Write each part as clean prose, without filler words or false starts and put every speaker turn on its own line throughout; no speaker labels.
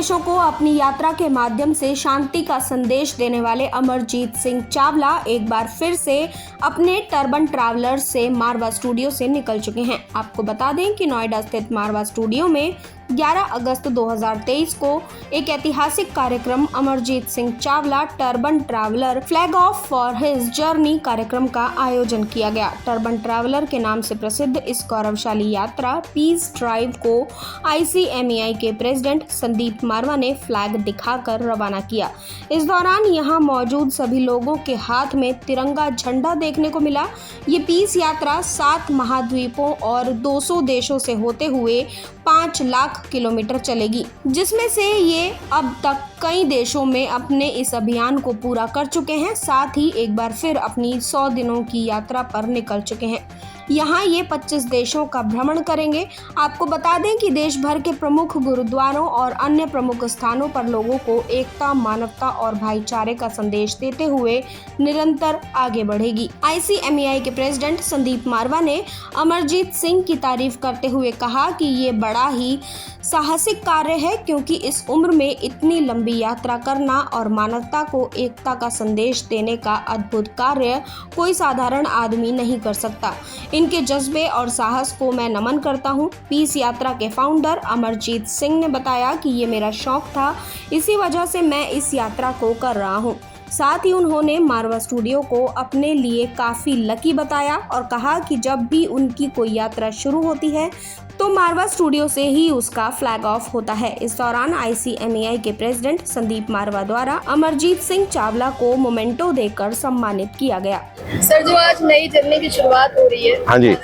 देशों को अपनी यात्रा के माध्यम से शांति का संदेश देने वाले अमरजीत सिंह चावला एक बार फिर से अपने टर्बन ट्रैवलर्स से मारवा स्टूडियो से निकल चुके हैं। आपको बता दें कि नोएडा स्थित मारवा स्टूडियो में 11 अगस्त 2023 को एक ऐतिहासिक कार्यक्रम Amarjeet Singh Chawla turban traveller flag of for his journey कार्यक्रम का आयोजन किया गया। टर्बन ट्रैवलर के नाम से प्रसिद्ध इस गौरवशाली यात्रा पीस ड्राइव को ICMEI के प्रेसिडेंट संदीप मारवा ने फ्लैग दिखाकर रवाना किया। इस दौरान यहां मौजूद सभी लोगों के हाथ में तिरंगा झंडा देखने को मिला। ये पीस यात्रा 7 महाद्वीपों और 200 देशों से होते हुए 5 लाख किलोमीटर चलेगी, जिसमें से ये अब तक कई देशों में अपने इस अभियान को पूरा कर चुके हैं। साथ ही एक बार फिर अपनी 100 दिनों की यात्रा पर निकल चुके हैं। यहाँ ये 25 देशों का भ्रमण करेंगे। आपको बता दें कि देश भर के प्रमुख गुरुद्वारों और अन्य प्रमुख स्थानों पर लोगों को एकता, मानवता और भाईचारे का संदेश देते हुए निरंतर आगे बढ़ेगी। ICMEI के प्रेसिडेंट संदीप मारवा ने अमरजीत सिंह की तारीफ करते हुए कहा कि ये बड़ा ही साहसिक कार्य है, क्योंकि इस उम्र में इतनी लंबी यात्रा करना और मानवता को एकता का संदेश देने का अद्भुत कार्य कोई साधारण आदमी नहीं कर सकता। इनके जज्बे और साहस को मैं नमन करता हूँ। पीस यात्रा के फाउंडर अमरजीत सिंह ने बताया कि ये मेरा शौक था, इसी वजह से मैं इस यात्रा को कर रहा हूँ। साथ ही उन्होंने मारवा स्टूडियो को अपने लिए काफ़ी लकी बताया और कहा कि जब भी उनकी कोई यात्रा शुरू होती है तो मारवा स्टूडियो से ही उसका फ्लैग ऑफ होता है। इस दौरान ICMEI के प्रेसिडेंट संदीप मारवा द्वारा अमरजीत सिंह चावला को मोमेंटो देकर सम्मानित किया गया।
सर, जो आज नई जर्नी की शुरुआत हो रही है।
हाँ जी,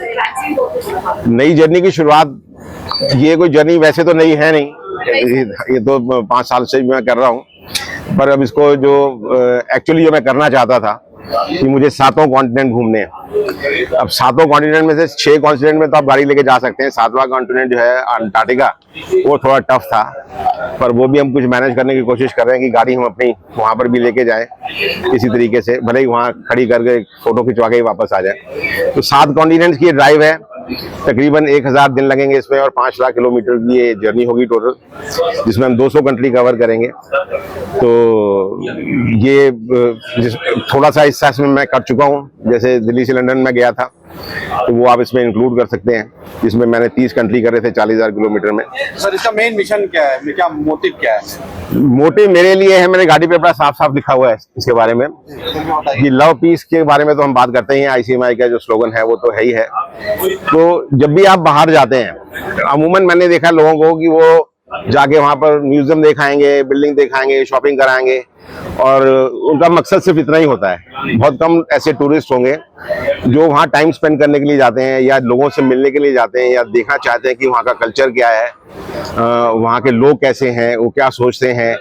नई जर्नी की शुरुआत, ये कोई जर्नी वैसे तो नई है नहीं, ये तो 5 साल से मैं कर रहा हूँ। पर अब इसको जो एक्चुअली जो मैं करना चाहता था कि मुझे 7 कॉन्टिनेंट घूमने हैं। अब 7 कॉन्टिनेंट में से 6 कॉन्टिनेंट में तो आप गाड़ी लेके जा सकते हैं। 7वां कॉन्टिनेंट जो है अंटार्कटिका, वो थोड़ा टफ था, पर वो भी हम कुछ मैनेज करने की कोशिश कर रहे हैं कि गाड़ी हम अपनी वहाँ पर भी लेके जाएं किसी तरीके से, भले ही वहाँ खड़ी करके फोटो खिंचवा के ही वापस आ जाए। तो 7 कॉन्टिनेंट्स की ड्राइव है, तकरीबन 1000 दिन लगेंगे इसमें और 5 लाख किलोमीटर की ये जर्नी होगी टोटल, जिसमें हम 200 कंट्री कवर करेंगे। तो ये थोड़ा सा हिस्सा इसमें मैं कर चुका हूँ, जैसे दिल्ली से लंदन में गया था, तो वो आप इसमें इंक्लूड कर सकते हैं, जिसमें मैंने 30 कंट्री करे थे 40,000 किलोमीटर में।
सर, इसका मेन मिशन क्या है, क्या मोटिव क्या है?
मोटिव मेरे लिए है, मैंने गाड़ी पे बड़ा साफ साफ लिखा हुआ है इसके बारे में कि लव पीस के बारे में तो हम बात करते हैं। ICMEI का जो स्लोगन है वो तो है ही है। तो जब भी आप बाहर जाते हैं, अमूमन मैंने देखा लोगों को कि वो जाके वहां पर म्यूजियम दिखाएंगे, बिल्डिंग दिखाएंगे, शॉपिंग कराएंगे, और उनका मकसद सिर्फ इतना ही होता है। बहुत कम ऐसे टूरिस्ट होंगे जो वहाँ टाइम स्पेंड करने के लिए जाते हैं या लोगों से मिलने के लिए जाते हैं या देखना चाहते हैं कि वहाँ का कल्चर क्या है, वहाँ के लोग कैसे हैं, वो क्या सोचते हैं,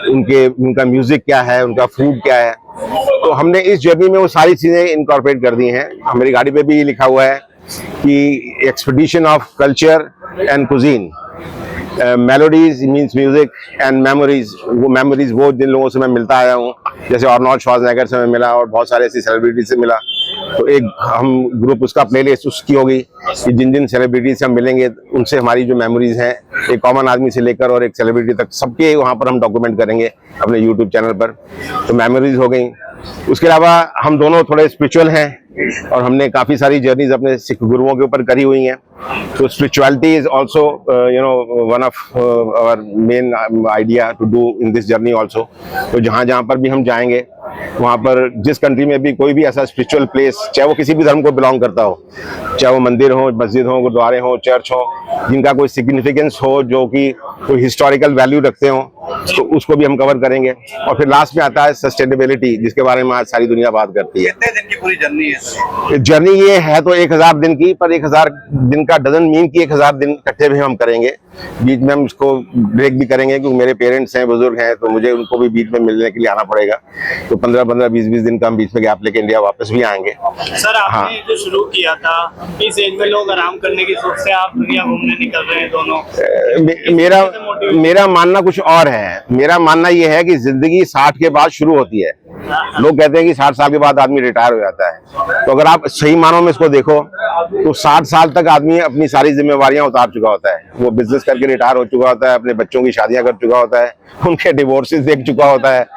उनका म्यूजिक क्या है, उनका फूड क्या है। तो हमने इस जर्नी में वो सारी चीजें इनकॉर्पोरेट कर दी हैं। हमारी गाड़ी पे भी ये लिखा हुआ है कि expedition of culture and cuisine, melodies means music and memories. वो मेमोरीज वो जिन लोगों से मैं मिलता आया हूँ, जैसे आर्नोल्ड श्वार्ज़नेगर से मैं मिला और बहुत सारे ऐसी सेलिब्रिटी से मिला, तो एक हम ग्रुप उसका प्लेलिस्ट उसकी होगी कि जिन जिन सेलिब्रिटी से हम मिलेंगे उनसे हमारी जो मेमोरीज हैं, एक कॉमन आदमी से लेकर और एक सेलिब्रिटी तक, सबके वहाँ पर हम डॉक्यूमेंट करेंगे अपने यूट्यूब चैनल पर। तो मेमोरीज हो गई। उसके अलावा हम दोनों थोड़े स्पिरिचुअल हैं और हमने काफ़ी सारी जर्नीज अपने सिख गुरुओं के ऊपर करी हुई हैं। तो spirituality is also one of our main idea to do in this journey also. तो जहाँ जहाँ पर भी हम जाएंगे, वहाँ पर जिस कंट्री में भी कोई भी ऐसा स्पिरिचुअल प्लेस, चाहे वो किसी भी धर्म को बिलोंग करता हो, चाहे वो मंदिर हो, मस्जिद हो, गुरुद्वारे हो, चर्च हो, जिनका कोई सिग्निफिकेंस हो, जो कि कोई हिस्टोरिकल वैल्यू रखते हो, तो उसको भी हम कवर करेंगे। और फिर लास्ट में आता है सस्टेनेबिलिटी, जिसके बारे में आज सारी दुनिया बात करती है।
कितने दिन की पूरी जर्नी है?
जर्नी ये है तो 1000 दिन की, पर 1000 दिन का डजंट मीन कि 1000 दिन इकट्ठे भी हम करेंगे। बीच में हम इसको ब्रेक भी करेंगे, क्योंकि मेरे पेरेंट्स हैं, बुजुर्ग हैं, तो मुझे उनको भी बीच में मिलने के लिए आना पड़ेगा। तो 15-15, 20-20 दिन का हम बीच में गैप लेके इंडिया वापस भी आएंगे।
सर, आपने जो शुरू किया था, इस एज में लोग आराम करने की सोच से आप दुनिया घूमने निकल रहे हैं दोनों।
मेरा मानना कुछ और है। मेरा मानना ये है कि जिंदगी 60 के बाद शुरू होती है। लोग कहते हैं कि 60 साल के बाद आदमी रिटायर हो जाता है, तो अगर आप सही मानों में इसको देखो तो 60 साल तक आदमी अपनी सारी जिम्मेवारियां उतार चुका होता है। वो बिजनेस करके रिटायर हो चुका होता है, अपने बच्चों की शादियां कर चुका होता है, उनके डिवोर्सेस देख चुका होता है,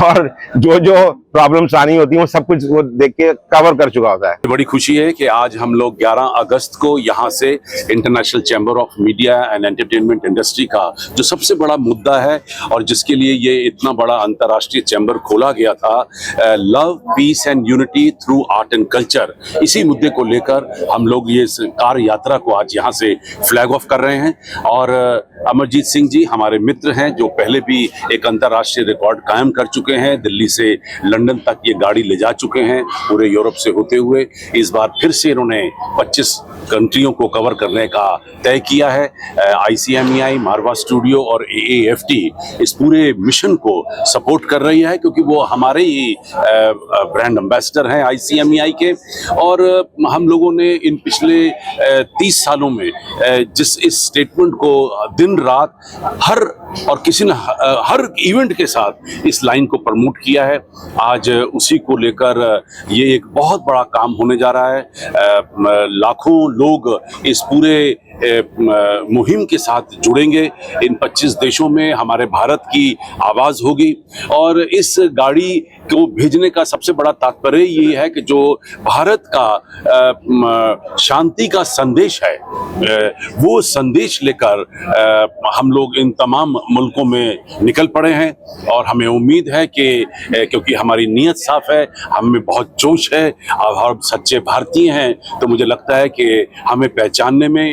और जो जो प्रॉब्लम्स आनी होती है वो सब कुछ वो देख के कवर कर चुका होता है।
बड़ी खुशी है कि आज हम लोग 11 अगस्त को यहाँ से international chamber of media and entertainment industry का जो सबसे बड़ा मुद्दा है और जिसके लिए ये इतना बड़ा अंतर्राष्ट्रीय चैम्बर खोला गया था, love piece and unity through art and culture, इसी मुद्दे को लेकर हम लोग ये कार यात्रा को आज यहाँ से फ्लैग ऑफ कर रहे हैं। और अमरजीत सिंह जी हमारे मित्र हैं जो पहले भी एक अंतर्राष्ट्रीय रिकॉर्ड कायम कर चुके हैं। दिल्ली से लंदन तक ये गाड़ी ले जा चुके हैं पूरे यूरोप से होते हुए। इस बार फिर से इन्होंने 25 कंट्रियों को कवर करने का तय किया है। ICMEI, मारवा स्टूडियो और AAFT इस पूरे मिशन को सपोर्ट कर रही है क्योंकि वो हमारे ही ब्रांड एम्बेसडर हैं ICMEI के। और हम लोगों ने इन पिछले 30 सालों में जिस इस स्टेटमेंट को दिन रात किसी ने हर इवेंट के साथ इस लाइन को प्रमोट किया है, आज उसी को लेकर ये एक बहुत बड़ा काम होने जा रहा है। लाखों लोग इस पूरे मुहिम के साथ जुड़ेंगे। इन 25 देशों में हमारे भारत की आवाज होगी और इस गाड़ी को भेजने का सबसे बड़ा तात्पर्य ये है कि जो भारत का शांति का संदेश है वो संदेश लेकर हम लोग इन तमाम मुल्कों में निकल पड़े हैं। और हमें उम्मीद है कि क्योंकि हमारी नीयत साफ है, हमें बहुत जोश है और हम सच्चे भारतीय हैं, तो मुझे लगता है कि हमें पहचानने में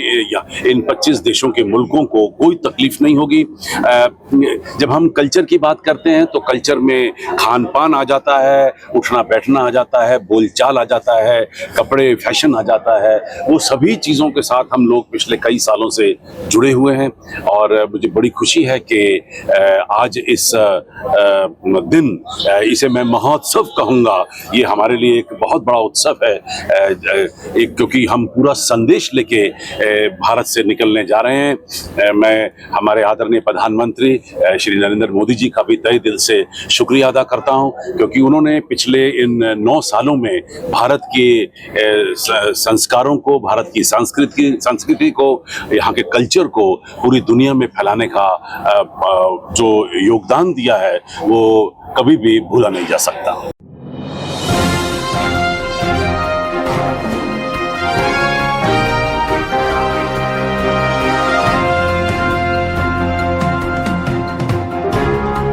इन 25 देशों के मुल्कों को कोई तकलीफ नहीं होगी। जब हम कल्चर की बात करते हैं तो कल्चर में खान पान आ जाता है, उठना बैठना आ जाता है, बोलचाल आ जाता है, कपड़े फैशन आ जाता है। वो सभी चीज़ों के साथ हम लोग पिछले कई सालों से जुड़े हुए हैं और मुझे बड़ी खुशी है कि आज इस दिन, इसे मैं महोत्सव कहूँगा, ये हमारे लिए एक बहुत बड़ा उत्सव है। क्योंकि हम पूरा संदेश लेके भारत से निकलने जा रहे हैं। मैं हमारे आदरणीय प्रधानमंत्री श्री नरेंद्र मोदी जी का भी तहे दिल से शुक्रिया अदा करता हूं क्योंकि उन्होंने पिछले इन 9 सालों में भारत के संस्कारों को, भारत की संस्कृति को, यहाँ के कल्चर को पूरी दुनिया में फैलाने का जो योगदान दिया है वो कभी भी भूला नहीं जा सकता।